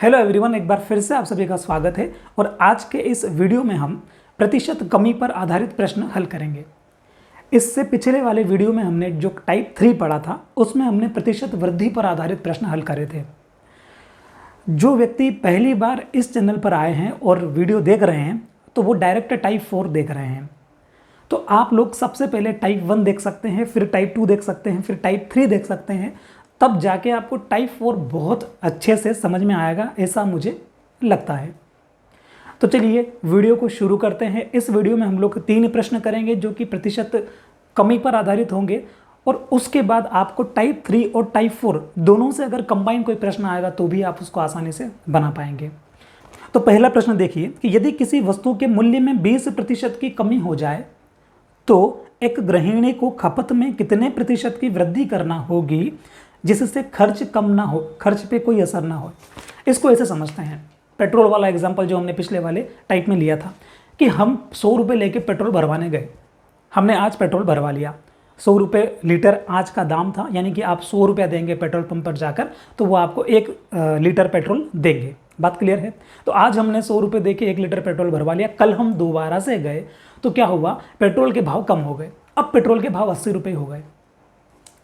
Hello everyone, एक बार फिर से आप सभी का स्वागत है। और आज के इस वीडियो में हम प्रतिशत कमी पर आधारित प्रश्न हल करेंगे। इससे पिछले वाले वीडियो में हमने जो टाइप 3 पढ़ा था उसमें हमने प्रतिशत वृद्धि पर आधारित प्रश्न हल करे थे। जो व्यक्ति पहली बार इस चैनल पर आए हैं और वीडियो देख रहे हैं तो वो डायरेक्ट टाइप 4 देख रहे हैं। तो आप लोग सबसे पहले टाइप 1 देख सकते हैं, फिर टाइप 2 देख सकते हैं, फिर टाइप 3 देख सकते हैं, तब जाके आपको टाइप 4 बहुत अच्छे से समझ में आएगा, ऐसा मुझे लगता है। तो चलिए वीडियो को शुरू करते हैं। इस वीडियो में हम लोग 3 प्रश्न करेंगे जो कि प्रतिशत कमी पर आधारित होंगे, और उसके बाद आपको टाइप 3 और टाइप 4 दोनों से अगर कंबाइन कोई प्रश्न आएगा तो भी आप उसको आसानी से बना पाएंगे। तो पहला प्रश्न देखिए कि यदि किसी वस्तु के मूल्य में 20% की कमी हो जाए तो एक गृहिणी को खपत में कितने प्रतिशत की वृद्धि करना होगी जिससे खर्च कम ना हो, खर्च पे कोई असर ना हो। इसको ऐसे समझते हैं, पेट्रोल वाला एग्जांपल जो हमने पिछले वाले टाइप में लिया था कि हम 100 रुपये लेके पेट्रोल भरवाने गए। हमने आज पेट्रोल भरवा लिया, 100 रुपये लीटर आज का दाम था, यानी कि आप 100 रुपया देंगे पेट्रोल पंप पर जाकर तो वो आपको 1 लीटर पेट्रोल देंगे। बात क्लियर है? तो आज हमने 100 रुपये दे के 1 लीटर पेट्रोल भरवा लिया। कल हम दोबारा से गए तो क्या हुआ, पेट्रोल के भाव कम हो गए, अब पेट्रोल के भाव 80 रुपये हो गए।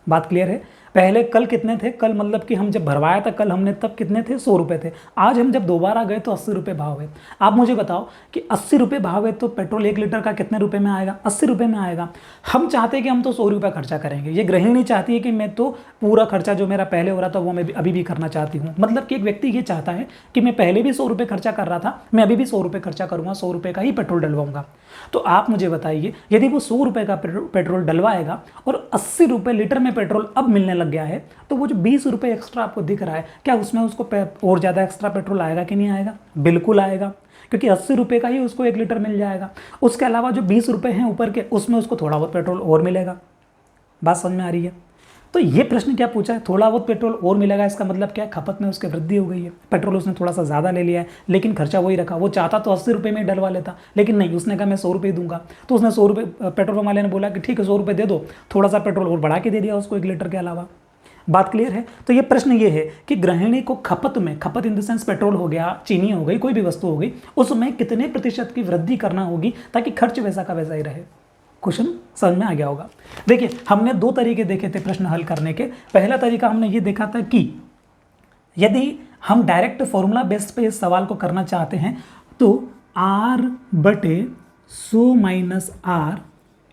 बात क्लियर है? पहले कल कितने थे, कल मतलब कि हम जब भरवाया था कल हमने तब कितने थे, 100 रुपये थे। आज हम जब दोबारा गए तो 80 रुपये भाव है। आप मुझे बताओ कि 80 रुपये भाव है तो पेट्रोल 1 लीटर का कितने रुपए में आएगा, 80 रुपये में आएगा। हम चाहते हैं कि हम तो 100 रुपये खर्चा करेंगे, ये गृहिणी चाहती है कि मैं तो पूरा खर्चा जो मेरा पहले हो रहा था वो मैं अभी भी करना चाहती हूँ। मतलब कि एक व्यक्ति ये चाहता है कि मैं पहले भी 100 रुपये खर्चा कर रहा था, मैं अभी भी 100 रुपये खर्चा करूँगा, 100 रुपये का ही पेट्रोल डलवाऊंगा। तो आप मुझे बताइए, यदि वो 100 रुपये का पेट्रोल डलवाएगा और 80 रुपये लीटर में पेट्रोल अब मिलने लग गया है, तो वो जो 20 रुपये एक्स्ट्रा आपको दिख रहा है, क्या उसमें उसको और ज़्यादा एक्स्ट्रा पेट्रोल आएगा कि नहीं आएगा? बिल्कुल आएगा, क्योंकि 80 रुपये का ही उसको 1 लीटर मिल जाएगा। उसके अलावा जो 20 रुपये हैं ऊपर के, उसमें उसको थोड़ा बहुत पेट्रोल और मिलेगा। बात समझ में आ रही है? तो ये प्रश्न क्या पूछा है, थोड़ा बहुत पेट्रोल और मिलेगा, इसका मतलब क्या है, खपत में उसकी वृद्धि हो गई है। पेट्रोल उसने थोड़ा सा ज़्यादा ले लिया है लेकिन खर्चा वही रखा। वो चाहता तो 80 रुपये में डलवा लेता, लेकिन नहीं, उसने कहा मैं 100 रुपये दूंगा। तो उसने 100 रुपये, पेट्रोल पंप वाले ने बोला कि ठीक है 100 रुपये दे दो, थोड़ा सा पेट्रोल और बढ़ा के दे दिया उसको 1 लीटर के अलावा। बात क्लियर है? तो ये प्रश्न ये है कि गृहिणी को खपत में, खपत इन द सेंस पेट्रोल हो गया, चीनी हो गई, कोई भी वस्तु हो गई, उसमें कितने प्रतिशत की वृद्धि करना होगी ताकि खर्च वैसा का वैसा ही रहे। क्वेश्चन समझ में आ गया होगा। देखिए हमने 2 तरीके देखे थे प्रश्न हल करने के। पहला तरीका हमने ये देखा था कि यदि हम डायरेक्ट फॉर्मूला बेस्ड पे इस सवाल को करना चाहते हैं तो R/100 - R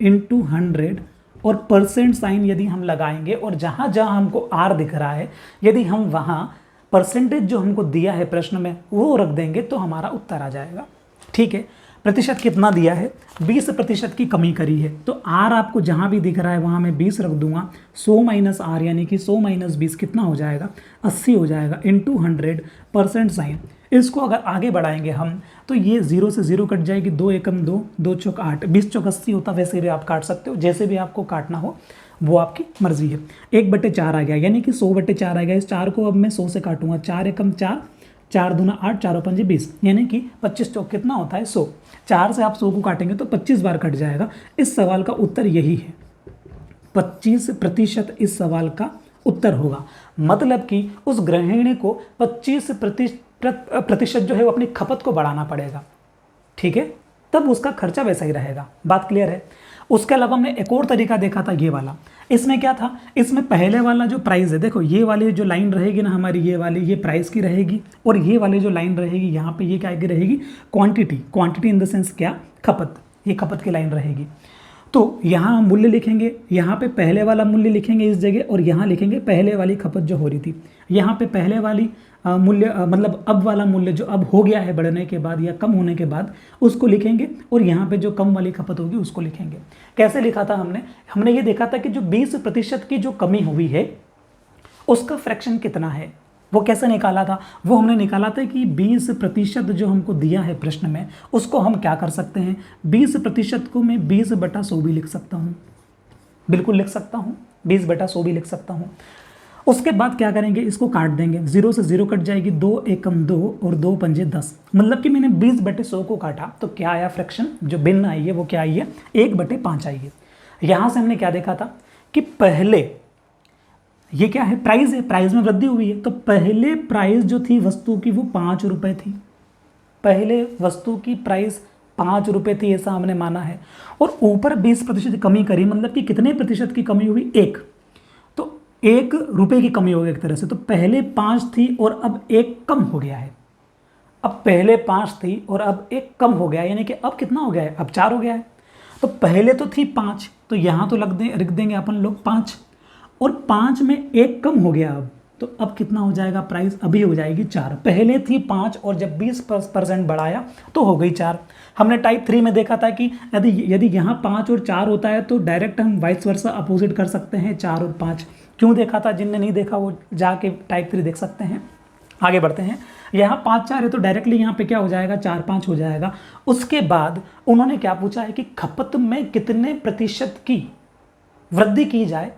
× 100 और परसेंट साइन यदि हम लगाएंगे और जहाँ जहाँ हमको R दिख रहा है, यदि हम वहाँ परसेंटेज जो हमको दिया है प्रश्न में वो रख देंगे तो हमारा उत्तर आ जाएगा। ठीक है, प्रतिशत कितना दिया है, 20% की कमी करी है, तो R आपको जहाँ भी दिख रहा है वहाँ मैं 20 रख दूंगा। 100 - R यानी कि 100 - 20 कितना हो जाएगा, 80 हो जाएगा, × 100 परसेंट साइन। इसको अगर आगे बढ़ाएंगे हम तो ये 0 से 0 कट जाएगी, 2 एकम 2, 2 चौक 8, 20 चौक 80 होता। वैसे भी आप काट सकते हो, जैसे भी आपको काटना हो वो आपकी मर्जी है। 1/4 आ गया, यानी कि 100/4 आ गया। इस 4 को अब मैं 100 से काटूंगा, 4 एकम 4, 4 दूना 8, 4 पंजे 20, यानी कि 25 चौक कितना होता है, 100। 4 से आप 100 को काटेंगे तो 25 बार कट जाएगा। इस सवाल का उत्तर यही है, 25% इस सवाल का उत्तर होगा। मतलब कि उस गृहिणी को 25% जो है वो अपनी खपत को बढ़ाना पड़ेगा। ठीक है, तब उसका खर्चा वैसा ही रहेगा। बात क्लियर है? उसके अलावा हमने एक और तरीका देखा था, ये वाला। इसमें क्या था, इसमें पहले वाला जो प्राइस है, देखो ये वाली जो लाइन रहेगी ना हमारी, ये वाली, ये प्राइस की रहेगी, और ये वाली जो लाइन रहेगी यहाँ पे, ये क्या की रहेगी, quantity. Quantity in the sense क्या, खपत, ये खपत की लाइन रहेगी। तो यहाँ हम मूल्य लिखेंगे, यहाँ पे पहले वाला मूल्य लिखेंगे इस जगह, और यहाँ लिखेंगे पहले वाली खपत जो हो रही थी। यहाँ पे पहले वाली मूल्य मतलब अब वाला मूल्य जो अब हो गया है बढ़ने के बाद या कम होने के बाद, उसको लिखेंगे, और यहाँ पे जो कम वाली खपत होगी उसको लिखेंगे। कैसे लिखा था हमने ये देखा था कि जो 20% की जो कमी हुई है उसका फ्रैक्शन कितना है, वो कैसे निकाला था, वो हमने निकाला था कि 20% जो हमको दिया है प्रश्न में उसको हम क्या कर सकते हैं, 20% को मैं 20/100 भी लिख सकता हूँ। बिल्कुल लिख सकता हूँ, 20/100 भी लिख सकता हूँ। उसके बाद क्या करेंगे, इसको काट देंगे, 0 से 0 कट जाएगी, 2 एकम 2 और 2 पंजे 10। मतलब कि मैंने 20/100 को काटा तो क्या आया, फ्रैक्शन जो भिन्न आई है वो क्या आई है, 1/5 आई है। यहाँ से हमने क्या देखा था कि पहले ये क्या है, प्राइस है, प्राइस में वृद्धि हुई है। तो पहले प्राइस जो थी वस्तु की वो 5 रुपये थी, पहले वस्तु की प्राइस 5 रुपये थी, ऐसा हमने माना है। और ऊपर 20% कमी करी, मतलब कि कितने प्रतिशत की कमी हुई, 1। तो 1 रुपये की कमी हो गई एक तरह से। तो पहले 5 थी और अब 1 कम हो गया है। अब पहले 5 थी और अब 1 कम हो गया, यानी कि अब कितना हो गया है, अब 4 हो गया है। तो पहले तो थी 5, तो यहाँ तो लिख देंगे अपन लोग 5, और 5 में 1 कम हो गया अब, तो अब कितना हो जाएगा प्राइस, अभी हो जाएगी 4। पहले थी 5 और जब 20% बढ़ाया तो हो गई 4। हमने टाइप 3 में देखा था कि यदि यहाँ 5 और 4 होता है तो डायरेक्ट हम वाइस वर्सा अपोजिट कर सकते हैं, 4 और 5। क्यों देखा था, जिनने नहीं देखा वो जाके टाइप 3 देख सकते हैं। आगे बढ़ते हैं, यहाँ 5 4 है तो डायरेक्टली यहाँ पे क्या हो जाएगा, 4 5 हो जाएगा। उसके बाद उन्होंने क्या पूछा है कि खपत में कितने प्रतिशत की वृद्धि की जाए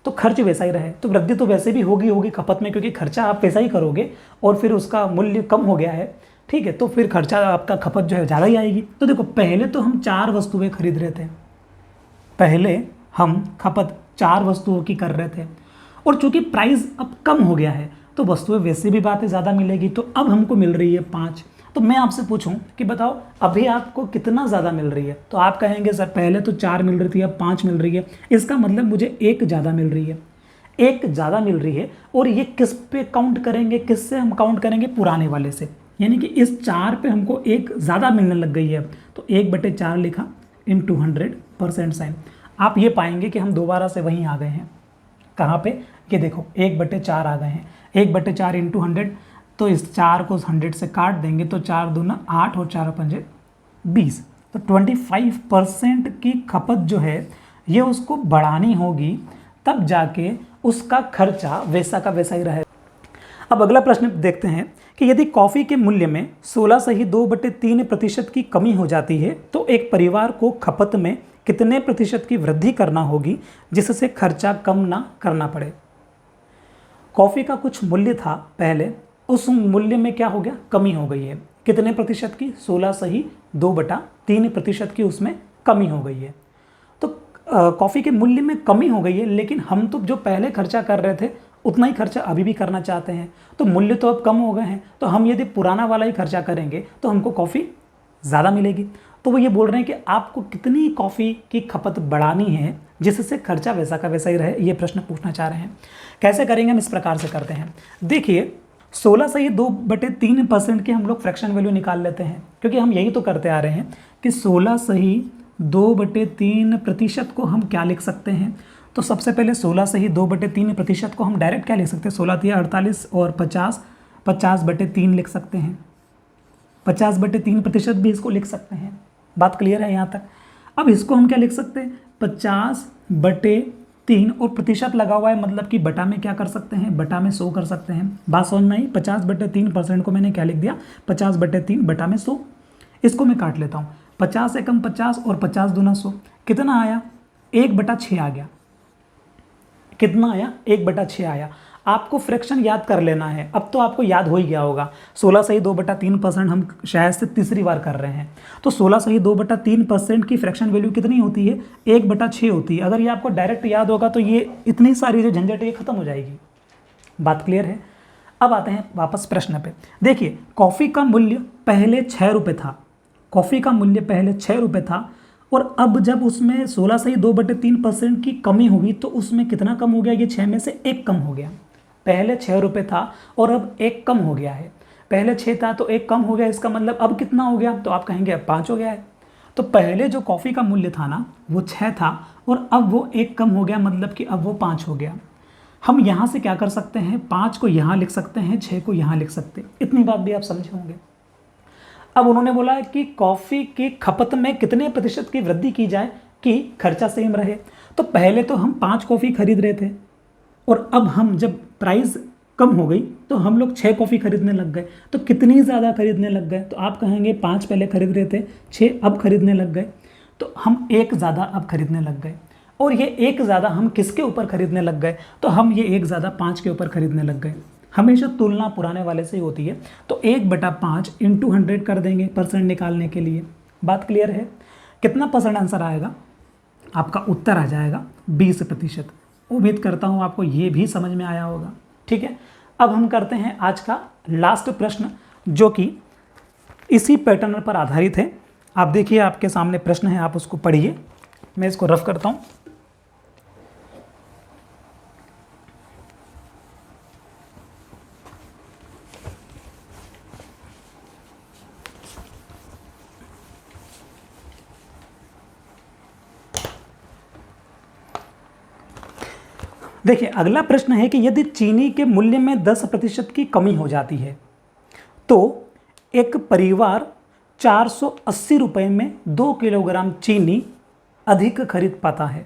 तो खर्च वैसा ही रहे। तो वृद्धि तो वैसे भी होगी खपत में, क्योंकि खर्चा आप वैसा ही करोगे और फिर उसका मूल्य कम हो गया है, ठीक है, तो फिर खर्चा आपका खपत जो है ज़्यादा ही आएगी। तो देखो पहले तो हम 4 वस्तुएं खरीद रहे थे, पहले हम खपत 4 वस्तुओं की कर रहे थे, और चूंकि प्राइस अब कम हो गया है तो वस्तुएं वैसे भी बातें ज़्यादा मिलेगी, तो अब हमको मिल रही है 5। तो मैं आपसे पूछूं कि बताओ अभी आपको कितना ज़्यादा मिल रही है, तो आप कहेंगे सर पहले तो 4 मिल रही थी अब 5 मिल रही है, इसका मतलब मुझे 1 ज़्यादा मिल रही है, 1 ज़्यादा मिल रही है। और ये किस पे काउंट करेंगे, किससे हम काउंट करेंगे, पुराने वाले से, यानी कि इस 4 पे हमको 1 ज़्यादा मिलने लग गई है। तो 1/4 लिखा इंटू 100% साइन। आप ये पाएंगे कि हम दोबारा से वहीं आ गए हैं, कहाँ पे, ये देखो 1/4 आ गए हैं। 1/4 इंटू 100, तो इस 4 को 100 से काट देंगे तो 4 दूना 8 और 4 पंजे 20। तो 25% की खपत जो है ये उसको बढ़ानी होगी, तब जाके उसका खर्चा वैसा का वैसा ही रहेगा। अब अगला प्रश्न देखते हैं कि यदि कॉफ़ी के मूल्य में 16.2/3% की कमी हो जाती है तो एक परिवार को खपत में कितने प्रतिशत की वृद्धि करना होगी जिससे खर्चा कम ना करना पड़े। कॉफ़ी का कुछ मूल्य था पहले, उस मूल्य में क्या हो गया, कमी हो गई है। कितने प्रतिशत की, 16.2/3% की उसमें कमी हो गई है। तो कॉफ़ी के मूल्य में कमी हो गई है, लेकिन हम तो जो पहले खर्चा कर रहे थे उतना ही खर्चा अभी भी करना चाहते हैं, तो मूल्य तो अब कम हो गए हैं, तो हम यदि पुराना वाला ही खर्चा करेंगे तो हमको कॉफ़ी ज़्यादा मिलेगी। तो वो ये बोल रहे हैं कि आपको कितनी कॉफ़ी की खपत बढ़ानी है जिससे खर्चा वैसा का वैसा ही रहे, ये प्रश्न पूछना चाह रहे हैं। कैसे करेंगे, हम इस प्रकार से करते हैं। देखिए 16/2/3% के हम लोग फ्रैक्शन वैल्यू निकाल लेते हैं, क्योंकि हम यही तो करते आ रहे हैं कि 16/2/3% को हम क्या लिख सकते हैं। तो सबसे पहले 16/2/3% को हम डायरेक्ट क्या लिख सकते हैं, 16 × 48 और 50/3 लिख सकते हैं। 50/3% भी इसको लिख सकते हैं। बात क्लियर है यहाँ तक। अब इसको हम क्या लिख सकते हैं, 50/3 और प्रतिशत लगा हुआ है, मतलब कि बटा में क्या कर सकते हैं, बटा में 100 कर सकते हैं। बात समझ में आई। 50/3% को मैंने क्या लिख दिया, 50/3 बटा में 100। इसको मैं काट लेता हूँ, 50 से कम 50 और 50 दूना 100, कितना आया, 1/6 आ गया। कितना आया, 1/6 आया। आपको फ्रैक्शन याद कर लेना है, अब तो आपको याद हो ही गया होगा। 16/2/3% हम शायद से तीसरी बार कर रहे हैं, तो 16/2/3% की फ्रैक्शन वैल्यू कितनी होती है, 1/6 होती है। अगर ये आपको डायरेक्ट याद होगा तो ये इतनी सारी जो झंझट है खत्म हो जाएगी। बात क्लियर है। अब आते हैं वापस प्रश्न पे। देखिए कॉफ़ी का मूल्य पहले 6 रुपये था, कॉफ़ी का मूल्य पहले 6 रुपये था, और अब जब उसमें 16/2/3% की कमी हुई तो उसमें कितना कम हो गया, ये 6 में से 1 कम हो गया। पहले 6 रुपये था और अब 1 कम हो गया है। पहले 6 था तो 1 कम हो गया, इसका मतलब अब कितना हो गया, तो आप कहेंगे अब 5 हो गया है। तो पहले जो कॉफ़ी का मूल्य था ना वो 6 था और अब वो 1 कम हो गया, मतलब कि अब वो 5 हो गया। हम यहाँ से क्या कर सकते हैं, 5 को यहाँ लिख सकते हैं, 6 को यहाँ लिख सकते हैं। इतनी बात भी आप समझे होंगे। अब उन्होंने बोला है कि कॉफ़ी की खपत में कितने प्रतिशत की वृद्धि की जाए कि खर्चा सेम रहे। तो पहले तो हम 5 कॉफ़ी खरीद रहे थे और अब हम जब प्राइस कम हो गई तो हम लोग 6 कॉफ़ी खरीदने लग गए। तो कितनी ज़्यादा खरीदने लग गए, तो आप कहेंगे 5 पहले खरीद रहे थे, 6 अब खरीदने लग गए, तो हम 1 ज़्यादा अब खरीदने लग गए। और ये 1 ज़्यादा हम किसके ऊपर खरीदने लग गए, तो हम ये 1 ज़्यादा 5 के ऊपर खरीदने लग गए। हमेशा तुलना पुराने वाले से ही होती है, तो 1/5 इंटू 100 कर देंगे परसेंट निकालने के लिए। बात क्लियर है। कितना परसेंट आंसर आएगा, आपका उत्तर आ जाएगा 20%। उम्मीद करता हूँ आपको ये भी समझ में आया होगा। ठीक है, अब हम करते हैं आज का लास्ट प्रश्न, जो कि इसी पैटर्न पर आधारित है। आप देखिए, आपके सामने प्रश्न है, आप उसको पढ़िए। मैं इसको रफ करता हूँ। देखिए, अगला प्रश्न है कि यदि चीनी के मूल्य में 10% की कमी हो जाती है तो एक परिवार 480 रुपये में 2 किलोग्राम चीनी अधिक खरीद पाता है।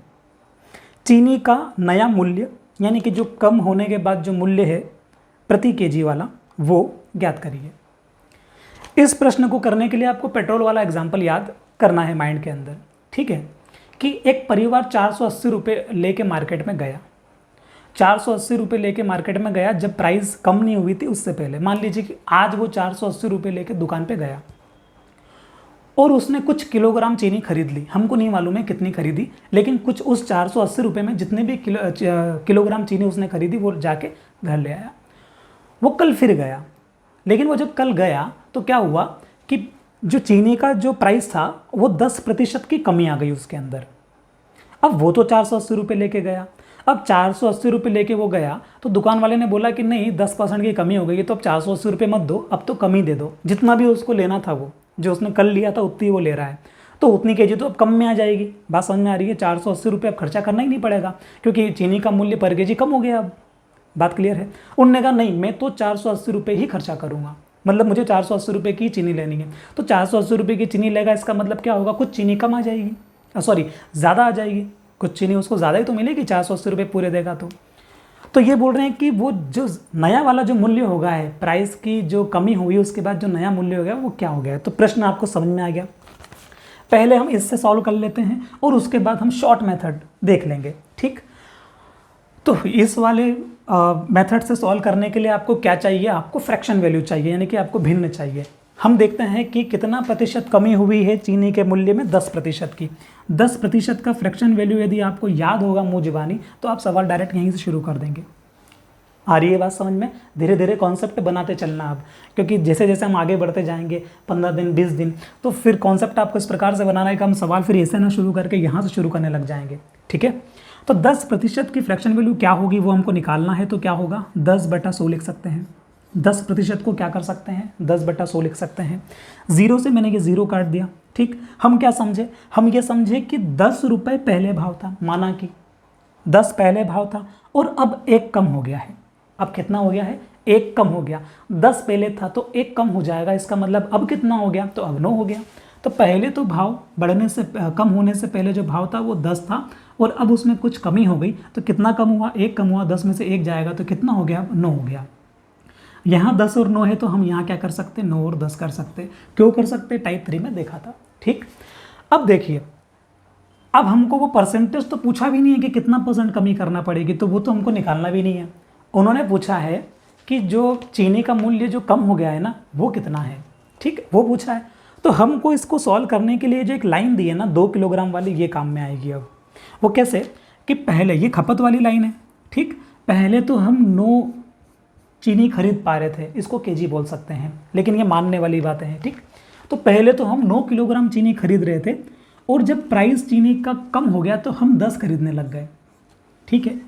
चीनी का नया मूल्य, यानी कि जो कम होने के बाद जो मूल्य है प्रति केजी वाला, वो ज्ञात करिए। इस प्रश्न को करने के लिए आपको पेट्रोल वाला एग्जाम्पल याद करना है माइंड के अंदर। ठीक है, कि एक परिवार 480 रुपये लेके मार्केट में गया। 480 रुपये लेके मार्केट में गया जब प्राइस कम नहीं हुई थी उससे पहले। मान लीजिए कि आज वो 480 रुपये लेके दुकान पे गया और उसने कुछ किलोग्राम चीनी खरीद ली। हमको नहीं मालूम है कितनी खरीदी, लेकिन कुछ उस 480 रुपये में जितने भी किलोग्राम चीनी उसने खरीदी वो जाके घर ले आया। वो कल फिर गया, लेकिन वो जब कल गया तो क्या हुआ कि जो चीनी का जो प्राइस था वो 10% की कमी आ गई उसके अंदर। अब वो तो 480 रुपये लेके गया। अब 480 रुपये लेके वो गया तो दुकान वाले ने बोला कि नहीं, 10% की कमी हो गई है, तो अब 480 रुपये मत दो, अब तो कमी दे दो। जितना भी उसको लेना था, वो जो उसने कल लिया था उतनी वो ले रहा है, तो उतनी केजी तो अब कम में आ जाएगी। बात समझ में आ रही है? 480 रुपये अब खर्चा करना ही नहीं पड़ेगा, क्योंकि चीनी का मूल्य पर केजी कम हो गया। अब बात क्लियर है? उनने कहा नहीं, मैं तो 480 रुपये ही खर्चा करूँगा, मतलब मुझे 480 रुपये की चीनी लेनी है। तो 480 रुपये की चीनी लेगा, इसका मतलब क्या होगा, कुछ चीनी कम आ जाएगी, सॉरी ज़्यादा आ जाएगी। कुछ चीनी उसको ज़्यादा ही तो मिलेगी, 480 रुपये पूरे देगा तो ये बोल रहे हैं कि वो जो नया वाला जो मूल्य होगा है, प्राइस की जो कमी हुई उसके बाद जो नया मूल्य हो गया वो क्या हो गया। तो प्रश्न आपको समझ में आ गया। पहले हम इससे सॉल्व कर लेते हैं और उसके बाद हम शॉर्ट मेथड देख लेंगे। ठीक, तो इस वाले मेथड से सॉल्व करने के लिए आपको क्या चाहिए, आपको फ्रैक्शन वैल्यू चाहिए, यानी कि आपको भिन्न चाहिए। हम देखते हैं कि कितना प्रतिशत कमी हुई है चीनी के मूल्य में, 10% की। 10% का फ्रैक्शन वैल्यू यदि आपको याद होगा मुँह ज़बानी, तो आप सवाल डायरेक्ट यहीं से शुरू कर देंगे। आ रही है बात समझ में? धीरे धीरे कॉन्सेप्ट बनाते चलना अब, क्योंकि जैसे जैसे हम आगे बढ़ते जाएंगे 15 दिन 20 दिन, तो फिर कॉन्सेप्ट आपको इस प्रकार से बनाना है कि हम सवाल फिर ऐसे ना शुरू करके यहाँ से शुरू करने लग जाएंगे। ठीक है, तो 10% की फ्रैक्शन वैल्यू क्या होगी वो हमको निकालना है। तो क्या होगा, 10/100 लिख सकते हैं। 10% को क्या कर सकते हैं, 10/100 लिख सकते हैं। 0 से मैंने ये 0 काट दिया। ठीक, हम क्या समझे, हम ये समझे कि 10 रुपये पहले भाव था, माना कि 10 पहले भाव था और अब 1 कम हो गया है। अब कितना हो गया है, 1 कम हो गया। 10 पहले था तो 1 कम हो जाएगा, इसका मतलब अब कितना हो गया, तो अब 9 हो गया। तो पहले तो भाव बढ़ने से कम होने से पहले जो भाव था वो 10 था और अब उसमें कुछ कमी हो गई, तो कितना कम हुआ, 1 कम हुआ। 10 में से 1 जाएगा तो कितना हो गया, 9 हो गया। यहाँ 10 और 9 है तो हम यहाँ क्या कर सकते हैं, 9 और 10 कर सकते हैं। क्यों कर सकते हैं, टाइप 3 में देखा था। ठीक, अब देखिए, अब हमको वो परसेंटेज तो पूछा भी नहीं है कि कितना % कमी करना पड़ेगी, तो वो तो हमको निकालना भी नहीं है। उन्होंने पूछा है कि जो चीनी का मूल्य जो कम हो गया है ना, वो कितना है। ठीक, वो पूछा है। तो हमको इसको सॉल्व करने के लिए जो एक लाइन दी है ना 2 किलोग्राम वाली, ये काम में आएगी। अब वो कैसे कि पहले ये खपत वाली लाइन है। ठीक, पहले तो हम 9 चीनी खरीद पा रहे थे, इसको केजी बोल सकते हैं, लेकिन ये मानने वाली बातें हैं। ठीक, तो पहले तो हम 9 किलोग्राम चीनी खरीद रहे थे और जब प्राइस चीनी का कम हो गया तो हम 10 खरीदने लग गए। ठीक है,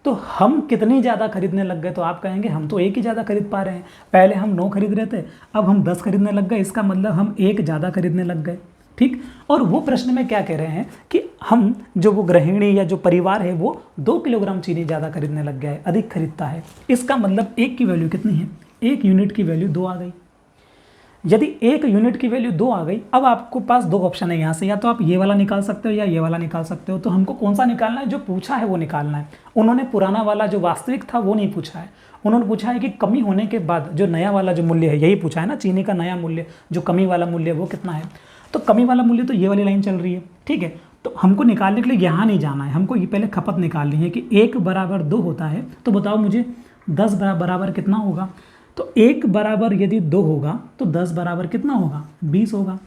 तो हम कितनी ज़्यादा खरीदने लग गए, तो आप कहेंगे हम तो 1 ही ज़्यादा खरीद पा रहे हैं। पहले हम 9 खरीद रहे थे, अब हम 10 खरीदने लग गए, इसका मतलब हम 1 ज़्यादा खरीदने लग गए। ठीक, और वो प्रश्न में क्या कह रहे हैं कि हम जो वो गृहिणी या जो परिवार है वो 2 किलोग्राम चीनी ज़्यादा खरीदने लग गया है, अधिक खरीदता है। इसका मतलब 1 की वैल्यू कितनी है, 1 यूनिट की वैल्यू 2 आ गई। यदि 1 यूनिट की वैल्यू 2 आ गई, अब आपको पास 2 ऑप्शन है यहाँ से, या तो आप ये वाला निकाल सकते हो या ये वाला निकाल सकते हो। तो हमको कौन सा निकालना है, जो पूछा है वो निकालना है। उन्होंने पुराना वाला जो वास्तविक था वो नहीं पूछा है, उन्होंने पूछा है कि कमी होने के बाद जो नया वाला जो मूल्य है, यही पूछा है ना, चीनी का नया मूल्य, जो कमी वाला मूल्य है वो कितना है। तो कमी वाला मूल्य तो ये वाली लाइन चल रही है। ठीक है, तो हमको निकालने के लिए यहाँ नहीं जाना है, हमको ये पहले खपत निकालनी है कि 1 बराबर 2 होता है। तो बताओ मुझे 10 बराबर कितना होगा। तो 1 बराबर यदि 2 होगा तो 10 बराबर कितना होगा, 20 होगा।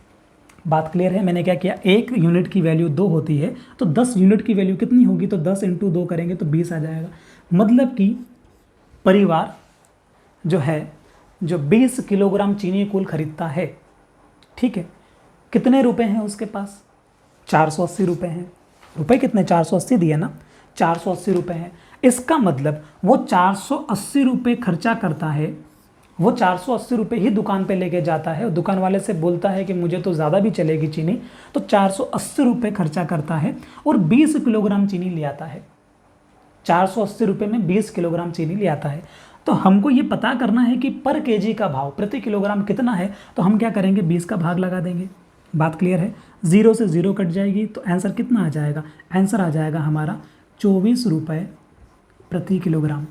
बात क्लियर है। मैंने क्या किया, 1 यूनिट की वैल्यू 2 होती है तो 10 यूनिट की वैल्यू कितनी होगी, तो 10 × 2 करेंगे तो 20 आ जाएगा। मतलब कि परिवार जो है जो 20 किलोग्राम चीनी कुल खरीदता है, ठीक है, कितने रुपए हैं उसके पास, 480 रुपये हैं। रुपए कितने, 480 दिए ना, 480 रुपये हैं। इसका मतलब वो 480 रुपये खर्चा करता है, वो 480 रुपये ही दुकान पे लेके जाता है और दुकान वाले से बोलता है कि मुझे तो ज़्यादा भी चलेगी चीनी, तो 480 रुपये खर्चा करता है और 20 किलोग्राम चीनी ले आता है। 480 रुपये में 20 किलोग्राम चीनी ले आता है। तो हमको ये पता करना है कि पर केजी का भाव प्रति किलोग्राम कितना है, तो हम क्या करेंगे, 20 का भाग लगा देंगे। बात क्लियर है। 0 से 0 कट जाएगी तो आंसर कितना आ जाएगा, आंसर आ जाएगा हमारा 24 रुपये प्रति किलोग्राम।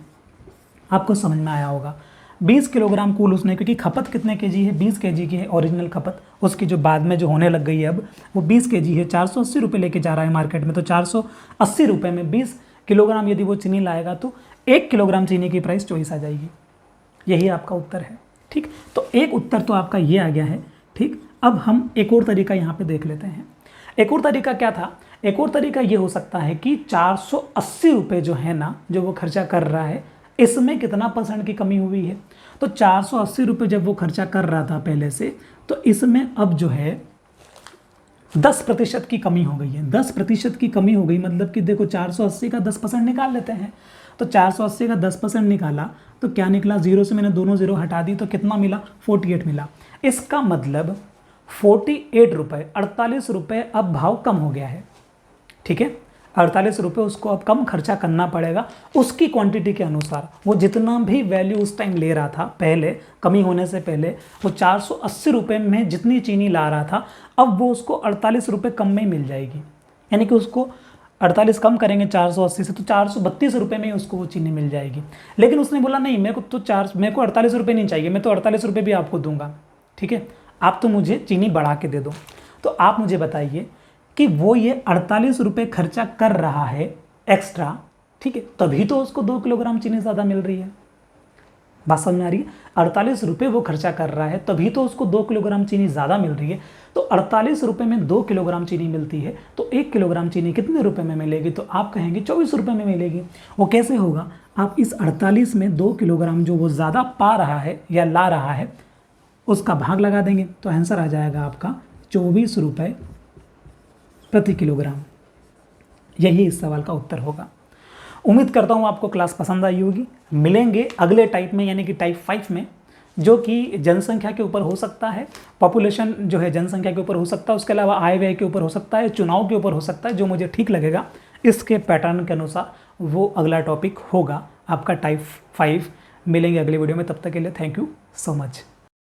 आपको समझ में आया होगा। 20 किलोग्राम कुल उसने, क्योंकि खपत कितने केजी है, 20 केजी की है ओरिजिनल खपत, उसकी जो बाद में जो होने लग गई है अब वो 20 केजी है। 480 रुपये लेके जा रहा है मार्केट में, तो 480 रुपये में 20 किलोग्राम यदि वो चीनी लाएगा तो 1 किलोग्राम चीनी की प्राइस 24 आ जाएगी। यही आपका उत्तर है। ठीक, तो एक उत्तर तो आपका ये आ गया है। ठीक, अब हम एक और तरीका यहाँ पे देख लेते हैं। एक और तरीका क्या था, एक और तरीका ये हो सकता है कि 480 रुपये जो है ना, जो वो खर्चा कर रहा है, इसमें कितना % की कमी हुई है। तो 480 रुपये जब वो खर्चा कर रहा था पहले से, तो इसमें अब जो है 10% की कमी हो गई है। 10% की कमी हो गई मतलब कि देखो 480 का 10% निकाल लेते हैं। तो 480 का 10% निकाला तो क्या निकला, 0 से मैंने दोनों 0 हटा दी तो कितना मिला, 48 मिला। इसका मतलब 48 रुपये, 48 रुपये अब भाव कम हो गया है। ठीक है, 48 रुपये उसको अब कम खर्चा करना पड़ेगा उसकी क्वांटिटी के अनुसार। वो जितना भी वैल्यू उस टाइम ले रहा था पहले, कमी होने से पहले, वो 480 रुपये में जितनी चीनी ला रहा था, अब वो उसको 48 रुपये कम में मिल जाएगी। यानी कि उसको 48 कम करेंगे 480 से तो 432 रुपये में उसको वो चीनी मिल जाएगी। लेकिन उसने बोला नहीं, मेरे को 48 रुपये नहीं चाहिए, मैं तो 48 रुपये भी आपको दूंगा। ठीक है, आप तो मुझे चीनी बढ़ा के दे दो। तो आप मुझे बताइए कि वो ये 48 रुपये खर्चा कर रहा है एक्स्ट्रा, ठीक है, तभी तो उसको 2 किलोग्राम चीनी ज़्यादा मिल रही है। बात समझ में आ रही है। 48 रुपये वो खर्चा कर रहा है तभी तो उसको 2 किलोग्राम चीनी ज़्यादा मिल रही है। तो 48 रुपये में 2 किलोग्राम चीनी मिलती है तो 1 किलोग्राम चीनी कितने रुपए में मिलेगी, तो आप कहेंगे 24 रुपये में मिलेगी। वो कैसे होगा, आप इस 48 में 2 किलोग्राम जो वो ज़्यादा पा रहा है या ला रहा है उसका भाग लगा देंगे तो आंसर आ जाएगा आपका 24 रुपये प्रति किलोग्राम। यही इस सवाल का उत्तर होगा। उम्मीद करता हूँ आपको क्लास पसंद आई होगी। मिलेंगे अगले टाइप में, यानी कि टाइप 5 में, जो कि जनसंख्या के ऊपर हो सकता है, पॉपुलेशन जो है जनसंख्या के ऊपर हो सकता है, उसके अलावा आय व्यय के ऊपर हो सकता है, चुनाव के ऊपर हो सकता है। जो मुझे ठीक लगेगा इसके पैटर्न के अनुसार वो अगला टॉपिक होगा आपका टाइप 5। मिलेंगे अगले वीडियो में, तब तक के लिए थैंक यू सो मच।